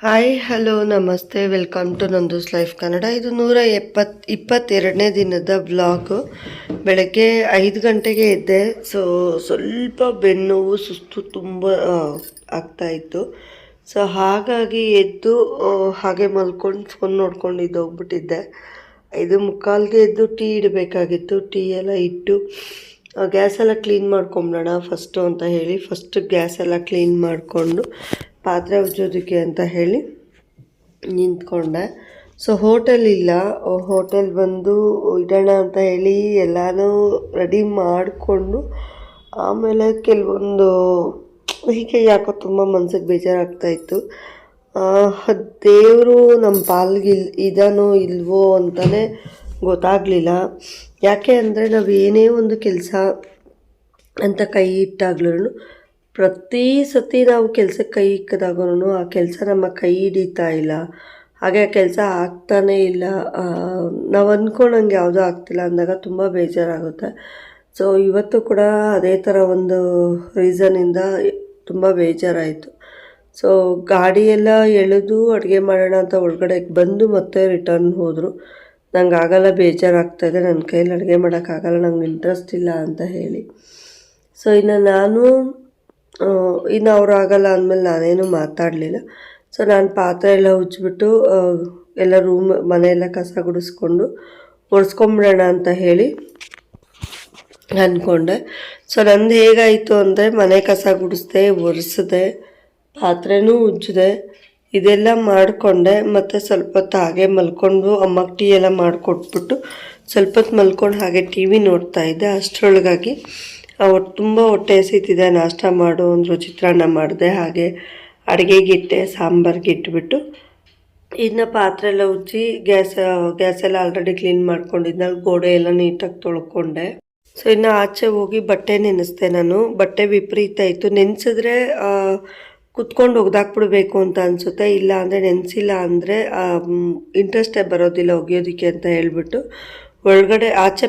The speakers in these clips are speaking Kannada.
ಹಾಯ್ ಹಲೋ ನಮಸ್ತೆ ವೆಲ್ಕಮ್ ಟು ನಂದೂಸ್ ಲೈಫ್ ಕನ್ನಡ. ಇದು 122ನೇ ದಿನದ ವ್ಲಾಗು. ಬೆಳಗ್ಗೆ 5 ಗಂಟೆಗೆ ಎದ್ದೆ. ಸ್ವಲ್ಪ ಬೆನ್ನುವು ಸುಸ್ತು ತುಂಬ ಆಗ್ತಾಯಿತ್ತು. ಹಾಗಾಗಿ ಎದ್ದು ಹಾಗೆ ಮಲ್ಕೊಂಡು ಫೋನ್ ನೋಡ್ಕೊಂಡು ಹೋಗ್ಬಿಟ್ಟಿದ್ದೆ. 5:45ಗೆ ಎದ್ದು ಟೀ ಇಡಬೇಕಾಗಿತ್ತು. ಟೀ ಎಲ್ಲ ಇಟ್ಟು ಗ್ಯಾಸ್ ಎಲ್ಲ ಕ್ಲೀನ್ ಮಾಡ್ಕೊಂಬಿಡೋಣ ಫಸ್ಟು ಅಂತ ಹೇಳಿ ಗ್ಯಾಸ್ ಎಲ್ಲ ಕ್ಲೀನ್ ಮಾಡಿಕೊಂಡು ಪಾತ್ರೆ ಉಜ್ಜೋದಕ್ಕೆ ಅಂತ ಹೇಳಿ ನಿಂತ್ಕೊಂಡೆ. ಹೋಟೆಲ್ ಇಲ್ಲ, ಹೋಟೆಲ್ ಬಂದು ಇಡೋಣ ಅಂತ ಹೇಳಿ ಎಲ್ಲನೂ ರೆಡಿ ಮಾಡಿಕೊಂಡು ಆಮೇಲೆ ಕೆಲವೊಂದು ಹೀಗೆ ಯಾಕೋ ತುಂಬ ಮನ್ಸಿಗೆ ಬೇಜಾರಾಗ್ತಾಯಿತ್ತು. ದೇವರು ನಮ್ಮ ಪಾಲ್ಗೆ ಇದನೋ ಇಲ್ವೋ ಅಂತಲೇ ಗೊತ್ತಾಗಲಿಲ್ಲ. ಯಾಕೆ ಅಂದರೆ ನಾವು ಏನೇ ಒಂದು ಕೆಲಸ ಅಂತ ಕೈ ಇಟ್ಟಾಗ್ಲೂ ಪ್ರತಿ ಸತಿ ನಾವು ಕೆಲಸಕ್ಕೆ ಕೈ ಇಕ್ಕಿದಾಗೂ ಆ ಕೆಲಸ ನಮ್ಮ ಕೈ ಹಿಡಿತಾ ಇಲ್ಲ, ಹಾಗೆ ಆ ಕೆಲಸ ಆಗ್ತಾನೇ ಇಲ್ಲ. ನಾವು ಅಂದ್ಕೊಂಡಂಗೆ ಯಾವುದೂ ಆಗ್ತಿಲ್ಲ ಅಂದಾಗ ತುಂಬ ಬೇಜಾರಾಗುತ್ತೆ. ಇವತ್ತು ಕೂಡ ಅದೇ ಥರ ಒಂದು ರೀಸನಿಂದ ತುಂಬ ಬೇಜಾರಾಯಿತು. ಗಾಡಿಯೆಲ್ಲ ಎಳೆದು ಅಡುಗೆ ಮಾಡೋಣ ಅಂತ ಒಳಗಡೆ ಬಂದು ಮತ್ತೆ ರಿಟರ್ನ್ ಹೋದರು. ನಂಗೆ ಆಗಲ್ಲ, ಬೇಜಾರಾಗ್ತಾಯಿದೆ, ನನ್ನ ಕೈಯಲ್ಲಿ ಅಡುಗೆ ಮಾಡೋಕ್ಕಾಗಲ್ಲ, ನಂಗೆ ಇಂಟ್ರೆಸ್ಟ್ ಇಲ್ಲ ಅಂತ ಹೇಳಿ. ಇನ್ನು ಅವ್ರು ಆಗಲ್ಲ ಅಂದಮೇಲೆ ನಾನೇನು ಮಾತಾಡಲಿಲ್ಲ. ನಾನು ಪಾತ್ರೆ ಎಲ್ಲ ಉಜ್ಜಿಬಿಟ್ಟು ಎಲ್ಲ ಮನೆಯೆಲ್ಲ ಕಸ ಗುಡಿಸ್ಕೊಂಡು ಒರೆಸ್ಕೊಂಬಿಡೋಣ ಅಂತ ಹೇಳಿ ಅಂದ್ಕೊಂಡೆ. ನಂದು ಹೇಗಾಯಿತು ಅಂದರೆ ಮನೆ ಕಸ ಗುಡಿಸ್ದೆ, ಒರೆಸಿದೆ, ಪಾತ್ರೆನೂ ಉಜ್ಜಿದೆ, ಇದೆಲ್ಲ ಮಾಡಿಕೊಂಡೆ. ಮತ್ತು ಸ್ವಲ್ಪ ಹೊತ್ತು ಹಾಗೆ ಮಲ್ಕೊಂಡು ಅಮ್ಮಗೆ ಟೀ ಎಲ್ಲ ಮಾಡಿಕೊಟ್ಬಿಟ್ಟು ಸ್ವಲ್ಪ ಹೊತ್ತು ಮಲ್ಕೊಂಡು ಹಾಗೆ ಟಿ ವಿ ನೋಡ್ತಾಯಿದ್ದೆ. ಅಷ್ಟರೊಳಗಾಗಿ ತುಂಬ ಹೊಟ್ಟೆ ಹಸಿತಿದೆ, ನಾಷ್ಟ ಮಾಡು ಅಂದರು. ಚಿತ್ರಾನ್ನ ಮಾಡಿದೆ, ಹಾಗೆ ಅಡುಗೆಗಿಟ್ಟೆ, ಸಾಂಬಾರಿಗೆ ಇಟ್ಬಿಟ್ಟು ಇನ್ನು ಪಾತ್ರೆ ಎಲ್ಲ ಉಜ್ಜಿ ಗ್ಯಾಸ್ ಎಲ್ಲ ಆಲ್ರೆಡಿ ಕ್ಲೀನ್ ಮಾಡ್ಕೊಂಡಿದ್ದಾಗ ಗೋಡೆ ಎಲ್ಲ ನೀಟಾಗಿ ತೊಳ್ಕೊಂಡೆ. ಇನ್ನು ಆಚೆ ಹೋಗಿ ಬಟ್ಟೆ ನೆನೆಸ್ದೆ. ನಾನು ಬಟ್ಟೆ ವಿಪರೀತ ಇತ್ತು. ನೆನೆಸಿದ್ರೆ ಕುತ್ಕೊಂಡು ಒಗ್ದಾಕ್ಬಿಡ್ಬೇಕು ಅಂತ ಅನಿಸುತ್ತೆ, ಇಲ್ಲ ಅಂದರೆ ನೆನೆಸಿಲ್ಲ ಅಂದರೆ ಇಂಟ್ರೆಸ್ಟೇ ಬರೋದಿಲ್ಲ ಒಗೆಯೋದಕ್ಕೆ ಅಂತ ಹೇಳ್ಬಿಟ್ಟು ಒಳಗಡೆ ಆಚೆ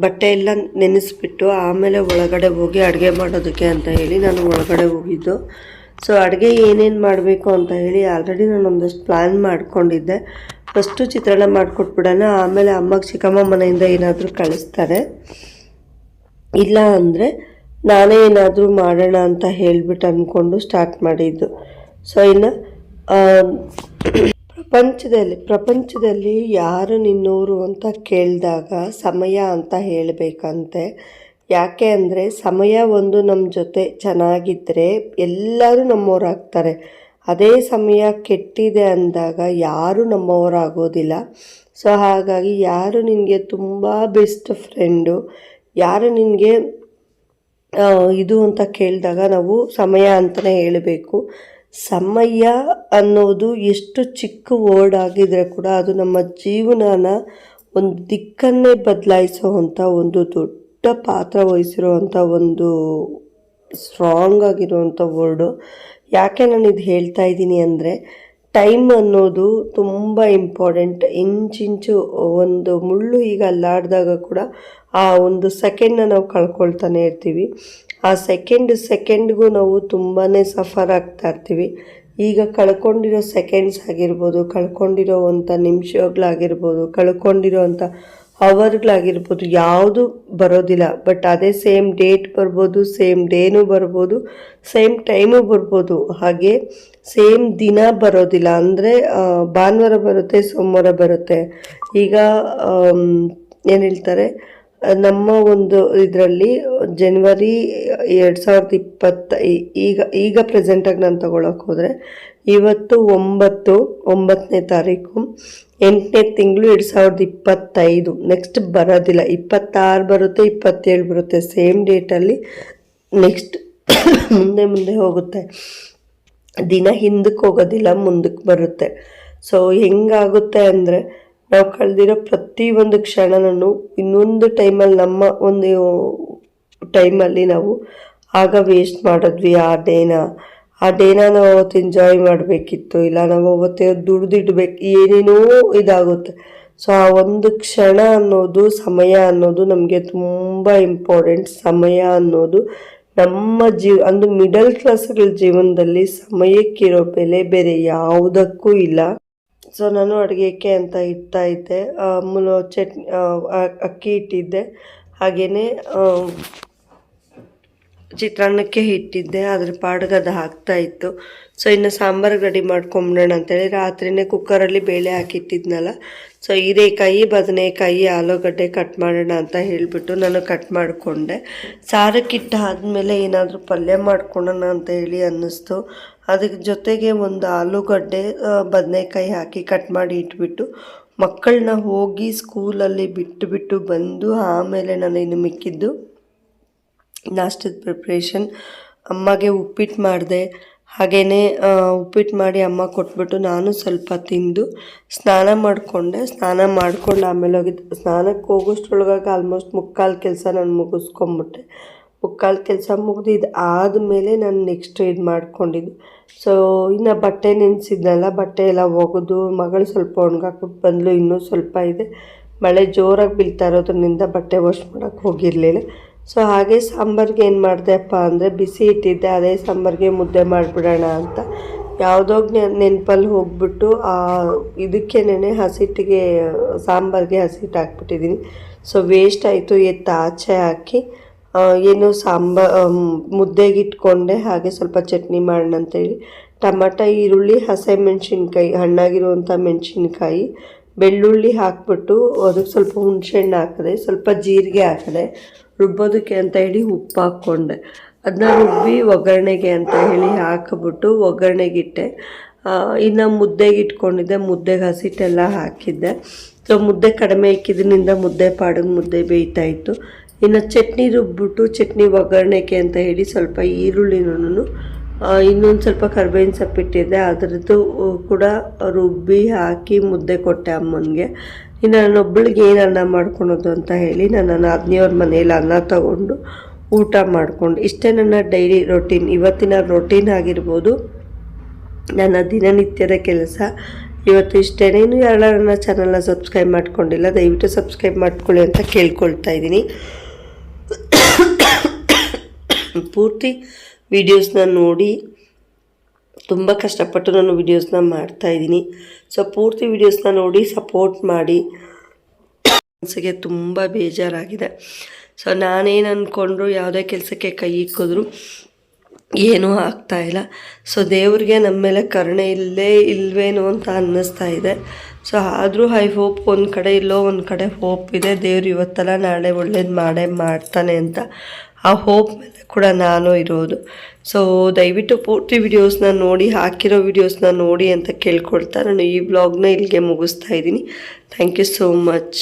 ಬಟ್ಟೆ ಎಲ್ಲ ನೆನೆಸ್ಬಿಟ್ಟು ಆಮೇಲೆ ಒಳಗಡೆ ಹೋಗಿ ಅಡುಗೆ ಮಾಡೋದಕ್ಕೆ ಅಂತ ಹೇಳಿ ನಾನು ಒಳಗಡೆ ಹೋಗಿದ್ದು. ಅಡುಗೆ ಏನೇನು ಮಾಡಬೇಕು ಅಂತ ಹೇಳಿ ಆಲ್ರೆಡಿ ನಾನು ಒಂದಷ್ಟು ಪ್ಲ್ಯಾನ್ ಮಾಡ್ಕೊಂಡಿದ್ದೆ. ಫಸ್ಟು ಚಿತ್ರಾನ್ನ ಮಾಡಿಕೊಟ್ಬಿಡೋಣ, ಆಮೇಲೆ ಅಮ್ಮಗೆ ಚಿಕ್ಕಮ್ಮ ಮನೆಯಿಂದ ಏನಾದರೂ ಕಳಿಸ್ತಾರೆ, ಇಲ್ಲ ಅಂದರೆ ನಾನೇ ಏನಾದರೂ ಮಾಡೋಣ ಅಂತ ಹೇಳಿಬಿಟ್ಟು ಅಂದ್ಕೊಂಡು ಸ್ಟಾರ್ಟ್ ಮಾಡಿದ್ದು. ಇನ್ನು ಪ್ರಪಂಚದಲ್ಲಿ ಯಾರು ನಿನ್ನೋರು ಅಂತ ಕೇಳಿದಾಗ ಸಮಯ ಅಂತ ಹೇಳಬೇಕಂತೆ. ಯಾಕೆ ಅಂದರೆ ಸಮಯ ಒಂದು ನಮ್ಮ ಜೊತೆ ಚೆನ್ನಾಗಿದ್ದರೆ ಎಲ್ಲರೂ ನಮ್ಮವರಾಗ್ತಾರೆ. ಅದೇ ಸಮಯ ಕೆಟ್ಟಿದೆ ಅಂದಾಗ ಯಾರೂ ನಮ್ಮವರಾಗೋದಿಲ್ಲ. ಹಾಗಾಗಿ ಯಾರು ನಿನಗೆ ತುಂಬ ಬೆಸ್ಟ್ ಫ್ರೆಂಡು, ಯಾರು ನಿನಗೆ ಇದು ಅಂತ ಕೇಳಿದಾಗ ನಾವು ಸಮಯ ಅಂತಲೇ ಹೇಳಬೇಕು. ಸಮಯ ಅನ್ನೋದು ಎಷ್ಟು ಚಿಕ್ಕ ವರ್ಡ್ ಆಗಿದ್ರೆ ಕೂಡ ಅದು ನಮ್ಮ ಜೀವನನ ಒಂದು ದಿಕ್ಕನ್ನೇ ಬದಲಾಯಿಸೋವಂಥ ಒಂದು ದೊಡ್ಡ ಪಾತ್ರ ವಹಿಸಿರೋವಂಥ ಒಂದು ಸ್ಟ್ರಾಂಗ್ ಆಗಿರುವಂಥ ವರ್ಡು. ಯಾಕೆ ನಾನು ಇದು ಹೇಳ್ತಾ ಇದ್ದೀನಿ ಅಂದರೆ ಟೈಮ್ ಅನ್ನೋದು ತುಂಬ ಇಂಪಾರ್ಟೆಂಟ್. ಇಂಚಿಂಚು ಒಂದು ಮುಳ್ಳು ಈಗ ಅಲ್ಲಾಡಿದಾಗ ಕೂಡ ಆ ಒಂದು ಸೆಕೆಂಡನ್ನ ನಾವು ಕಳ್ಕೊಳ್ತಾನೆ ಇರ್ತೀವಿ. ಆ ಸೆಕೆಂಡ್ಗೂ ನಾವು ತುಂಬಾ ಸಫರ್ ಆಗ್ತಾ ಇರ್ತೀವಿ. ಈಗ ಕಳ್ಕೊಂಡಿರೋ ಸೆಕೆಂಡ್ಸ್ ಆಗಿರ್ಬೋದು, ಕಳ್ಕೊಂಡಿರೋವಂಥ ನಿಮಿಷಗಳಾಗಿರ್ಬೋದು, ಕಳ್ಕೊಂಡಿರೋವಂಥ ಅವರ್ಗಳಾಗಿರ್ಬೋದು, ಯಾವುದು ಬರೋದಿಲ್ಲ. ಬಟ್ ಅದೇ ಸೇಮ್ ಡೇಟ್ ಬರ್ಬೋದು, ಸೇಮ್ ಡೇನೂ ಬರ್ಬೋದು, ಸೇಮ್ ಟೈಮು ಬರ್ಬೋದು, ಹಾಗೆ ಸೇಮ್ ದಿನ ಬರೋದಿಲ್ಲ. ಅಂದರೆ ಭಾನುವಾರ ಬರುತ್ತೆ, ಸೋಮವಾರ ಬರುತ್ತೆ. ಈಗ ಏನು ಹೇಳ್ತಾರೆ, ನಮ್ಮ ಒಂದು ಇದರಲ್ಲಿ ಜನವರಿ 2020 ಈಗ ಪ್ರೆಸೆಂಟಾಗಿ ನಾನು ತಗೊಳಕ್ಕೆ ಹೋದರೆ ಇವತ್ತು 9ನೇ ತಾರೀಕು 8ನೇ ತಿಂಗಳು 2025. ನೆಕ್ಸ್ಟ್ ಬರೋದಿಲ್ಲ, 26 ಬರುತ್ತೆ, 27 ಬರುತ್ತೆ, ಸೇಮ್ ಡೇಟಲ್ಲಿ ನೆಕ್ಸ್ಟ್ ಮುಂದೆ ಹೋಗುತ್ತೆ. ದಿನ ಹಿಂದಕ್ಕೆ ಹೋಗೋದಿಲ್ಲ, ಮುಂದಕ್ಕೆ ಬರುತ್ತೆ. ಹೆಂಗಾಗುತ್ತೆ ಅಂದರೆ ನಾವು ಕಳೆದಿರೋ ಪ್ರತಿಯೊಂದು ಕ್ಷಣನೂ ಇನ್ನೊಂದು ಟೈಮಲ್ಲಿ ನಮ್ಮ ಒಂದು ಟೈಮಲ್ಲಿ ನಾವು ಆಗ ವೇಸ್ಟ್ ಮಾಡಿದ್ವಿ ಆ ಡೇನ ನಾವು ಅವತ್ತು ಎಂಜಾಯ್ ಮಾಡಬೇಕಿತ್ತು, ಇಲ್ಲ ನಾವು ಅವತ್ತೇ ದುಡ್ದಿಡ್ಬೇಕು, ಏನೇನೋ ಇದಾಗುತ್ತೆ. ಆ ಒಂದು ಕ್ಷಣ ಅನ್ನೋದು, ಸಮಯ ಅನ್ನೋದು ನಮಗೆ ತುಂಬ ಇಂಪಾರ್ಟೆಂಟ್. ಸಮಯ ಅನ್ನೋದು ನಮ್ಮ ಅಂದು ಮಿಡಲ್ ಕ್ಲಾಸ್ಗಳ ಜೀವನದಲ್ಲಿ ಸಮಯಕ್ಕಿರೋ ಬೆಲೆ ಬೇರೆ ಯಾವುದಕ್ಕೂ ಇಲ್ಲ. ಸೊ ನಾನು ಅಡುಗೆಗೆ ಅಂತ ಇಡ್ತಾ ಇದ್ದೆ, ಚಟ್ನಿ ಅಕ್ಕಿ ಇಟ್ಟಿದ್ದೆ, ಹಾಗೆಯೇ ಚಿತ್ರಾನ್ನಕ್ಕೆ ಇಟ್ಟಿದ್ದೆ, ಅದ್ರ ಪಾಡಿಗೆ ಅದು ಹಾಕ್ತಾಯಿತ್ತು. ಸೊ ಇನ್ನು ಸಾಂಬಾರು ರೆಡಿ ಮಾಡ್ಕೊಂಬಿಡೋಣ ಅಂತೇಳಿ ರಾತ್ರಿಯೇ ಕುಕ್ಕರಲ್ಲಿ ಬೇಳೆ ಹಾಕಿಟ್ಟಿದ್ನಲ್ಲ. ಸೊ ಹೀರೆಕಾಯಿ, ಬದನೆಕಾಯಿ, ಆಲೂಗಡ್ಡೆ ಕಟ್ ಮಾಡೋಣ ಅಂತ ಹೇಳಿಬಿಟ್ಟು ನಾನು ಕಟ್ ಮಾಡಿಕೊಂಡೆ. ಸಾರಕ್ಕಿಟ್ಟು ಆದಮೇಲೆ ಏನಾದರೂ ಪಲ್ಯ ಮಾಡ್ಕೊಳ್ಳೋಣ ಅಂತ ಹೇಳಿ ಅನ್ನಿಸ್ತು. ಅದಕ್ಕೆ ಜೊತೆಗೆ ಒಂದು ಆಲೂಗಡ್ಡೆ, ಬದನೆಕಾಯಿ ಹಾಕಿ ಕಟ್ ಮಾಡಿ ಇಟ್ಬಿಟ್ಟು ಮಕ್ಕಳನ್ನ ಹೋಗಿ ಸ್ಕೂಲಲ್ಲಿ ಬಿಟ್ಟು ಬಂದು ಆಮೇಲೆ ನಾನು ಇನ್ನು ಮಿಕ್ಕಿದ್ದು ನಾಷ್ಟದ ಪ್ರಿಪ್ರೇಷನ್. ಅಮ್ಮಗೆ ಉಪ್ಪಿಟ್ಟು ಮಾಡಿದೆ. ಹಾಗೆಯೇ ಉಪ್ಪಿಟ್ಟು ಮಾಡಿ ಅಮ್ಮ ಕೊಟ್ಬಿಟ್ಟು ನಾನು ಸ್ವಲ್ಪ ತಿಂದು ಸ್ನಾನ ಮಾಡಿಕೊಂಡೆ. ಸ್ನಾನ ಮಾಡ್ಕೊಂಡು ಆಮೇಲೆ ಹೋಗಿದ್ದು. ಸ್ನಾನಕ್ಕೆ ಹೋಗೋಷ್ಟ್ರೊಳಗಾಗಿ ಆಲ್ಮೋಸ್ಟ್ ಮುಕ್ಕಾಲು ಕೆಲಸ ನಾನು ಮುಗಿಸ್ಕೊಂಬಿಟ್ಟೆ. ಮುಕ್ಕಾಲು ಕೆಲಸ ಮುಗಿದು ಇದು ಆದಮೇಲೆ ನಾನು ನೆಕ್ಸ್ಟ್ ಇದು ಮಾಡ್ಕೊಂಡಿದ್ದು. ಸೊ ಇನ್ನು ಬಟ್ಟೆ ನೆನೆಸಿದ್ನಲ್ಲ, ಬಟ್ಟೆ ಎಲ್ಲ ಒಗೆದು ಮಗಳು ಸ್ವಲ್ಪ ಒಣಗಾಕ್ಬಿಟ್ಟು ಬಂದಳು. ಇನ್ನೂ ಸ್ವಲ್ಪ ಇದೆ. ಮಳೆ ಜೋರಾಗಿ ಬೀಳ್ತಾ ಇರೋದ್ರಿಂದ ಬಟ್ಟೆ ವಾಶ್ ಮಾಡೋಕ್ಕೆ ಹೋಗಿರಲಿಲ್ಲ. ಸೊ ಹಾಗೆ ಸಾಂಬಾರಿಗೆ ಏನು ಮಾಡಿದೆಪ್ಪ ಅಂದರೆ ಬಿಸಿ ಇಟ್ಟಿದ್ದೆ, ಅದೇ ಸಾಂಬಾರಿಗೆ ಮುದ್ದೆ ಮಾಡಿಬಿಡೋಣ ಅಂತ ಯಾವುದೋ ನೆನಪಲ್ಲಿ ಹೋಗ್ಬಿಟ್ಟು ಇದಕ್ಕೇನೆ ಹಸಿಟ್ಟಿಗೆ ಸಾಂಬಾರಿಗೆ ಹಸಿಟ್ಟು ಹಾಕ್ಬಿಟ್ಟಿದ್ದೀನಿ. ಸೊ ವೇಸ್ಟ್ ಆಯಿತು, ಆಚೆ ಹಾಕಿ ಏನು ಮುದ್ದೆಗೆ ಇಟ್ಕೊಂಡೆ. ಹಾಗೆ ಸ್ವಲ್ಪ ಚಟ್ನಿ ಮಾಡೋಣ ಅಂತೇಳಿ ಟೊಮಟ, ಈರುಳ್ಳಿ, ಹಸಿಮೆಣ್ಸಿನ್ಕಾಯಿ, ಹಣ್ಣಾಗಿರುವಂಥ ಮೆಣಸಿನ್ಕಾಯಿ, ಬೆಳ್ಳುಳ್ಳಿ ಹಾಕ್ಬಿಟ್ಟು ಅದಕ್ಕೆ ಸ್ವಲ್ಪ ಹುಣಸೆಹಣ್ಣು ಹಾಕಿದೆ, ಸ್ವಲ್ಪ ಜೀರಿಗೆ ಹಾಕಿದೆ, ರುಬ್ಬೋದಕ್ಕೆ ಅಂತ ಹೇಳಿ ಉಪ್ಪು ಹಾಕ್ಕೊಂಡೆ. ಅದನ್ನ ರುಬ್ಬಿ ಒಗ್ಗರಣೆಗೆ ಅಂತ ಹೇಳಿ ಹಾಕಿಬಿಟ್ಟು ಒಗ್ಗರಣೆಗಿಟ್ಟೆ. ಇನ್ನು ಮುದ್ದೆಗೆ ಇಟ್ಕೊಂಡಿದ್ದೆ, ಮುದ್ದೆಗೆ ಹಸಿಟ್ಟೆಲ್ಲ ಹಾಕಿದ್ದೆ. ಸೊ ಮುದ್ದೆ ಕಡಿಮೆ ಇಕ್ಕಿದ್ರಿಂದ ಮುದ್ದೆ ಪಾಡಿಗೆ ಮುದ್ದೆ ಬೇಯ್ತಾಯಿತ್ತು. ಇನ್ನು ಚಟ್ನಿ ರುಬ್ಬಿಟ್ಟು ಚಟ್ನಿ ಒಗ್ಗರಣೆಗೆ ಅಂತ ಹೇಳಿ ಸ್ವಲ್ಪ ಈರುಳ್ಳಿನೂ ಇನ್ನೊಂದು ಸ್ವಲ್ಪ ಕರ್ಬೇವಿನ ಸೊಪ್ಪಿಟ್ಟಿದ್ದೆ, ಅದರದ್ದು ಕೂಡ ರುಬ್ಬಿ ಹಾಕಿ ಮುದ್ದೆ ಕೊಟ್ಟೆ ಅಮ್ಮನಿಗೆ. ಇನ್ನು ನನ್ನೊಬ್ಬಳಿಗೆ ಏನು ಅನ್ನ ಮಾಡ್ಕೊಳೋದು ಅಂತ ಹೇಳಿ ನನ್ನ ನಾದಿನಿಯವ್ರ ಮನೇಲಿ ಅನ್ನ ತಗೊಂಡು ಊಟ ಮಾಡಿಕೊಂಡು, ಇಷ್ಟೇ ನನ್ನ ಡೈಲಿ ರೊಟೀನ್, ಇವತ್ತಿನ ರೊಟೀನ್ ಆಗಿರ್ಬೋದು, ನನ್ನ ದಿನನಿತ್ಯದ ಕೆಲಸ ಇವತ್ತು ಇಷ್ಟೇ. ಇನ್ನು ಯಾರು ನನ್ನ ಚಾನಲ್ನ ಸಬ್ಸ್ಕ್ರೈಬ್ ಮಾಡ್ಕೊಂಡಿಲ್ಲ ದಯವಿಟ್ಟು ಸಬ್ಸ್ಕ್ರೈಬ್ ಮಾಡ್ಕೊಳ್ಳಿ ಅಂತ ಕೇಳ್ಕೊಳ್ತಾ ಇದ್ದೀನಿ. ಪೂರ್ತಿ ವಿಡಿಯೋಸ್ನ ನೋಡಿ, ತುಂಬ ಕಷ್ಟಪಟ್ಟು ನಾನು ವಿಡಿಯೋಸ್ನ ಮಾಡ್ತಾಯಿದ್ದೀನಿ. ಸೊ ಪೂರ್ತಿ ವಿಡಿಯೋಸ್ನ ನೋಡಿ ಸಪೋರ್ಟ್ ಮಾಡಿ. ಮನಸ್ಸಿಗೆ ತುಂಬ ಬೇಜಾರಾಗಿದೆ. ಸೊ ನಾನೇನು ಅಂದ್ಕೊಂಡ್ರು ಯಾವುದೇ ಕೆಲಸಕ್ಕೆ ಕೈ ಇಕ್ಕಿದ್ರು ಏನೂ ಆಗ್ತಾಯಿಲ್ಲ. ಸೊ ದೇವ್ರಿಗೆ ನಮ್ಮ ಮೇಲೆ ಕರುಣೆ ಇಲ್ವೇನೋ ಅಂತ ಅನ್ನಿಸ್ತಾ ಇದೆ. ಸೊ ಆದರೂ ಐ ಹೋಪ್ ಒಂದು ಕಡೆ ಇಲ್ಲೋ ಒಂದು ಕಡೆ ಹೋಪ್ ಇದೆ, ದೇವ್ರು ಇವತ್ತಲ್ಲ ನಾಳೆ ಒಳ್ಳೇದು ಮಾಡ್ತಾನೆ ಅಂತ. ಆ ಹೋಪ್ ಮೇಲೆ ಕೂಡ ನಾನು ಇರೋದು. ಸೊ ದಯವಿಟ್ಟು ಪೂರ್ತಿ ವಿಡಿಯೋಸ್ನ ನೋಡಿ, ಹಾಕಿರೋ ವಿಡಿಯೋಸ್ನ ನೋಡಿ ಅಂತ ಕೇಳ್ಕೊಳ್ತಾ ನಾನು ಈ ವ್ಲಾಗ್ನ ಇಲ್ಲಿಗೆ ಮುಗಿಸ್ತಾ ಇದ್ದೀನಿ. Thank you so much.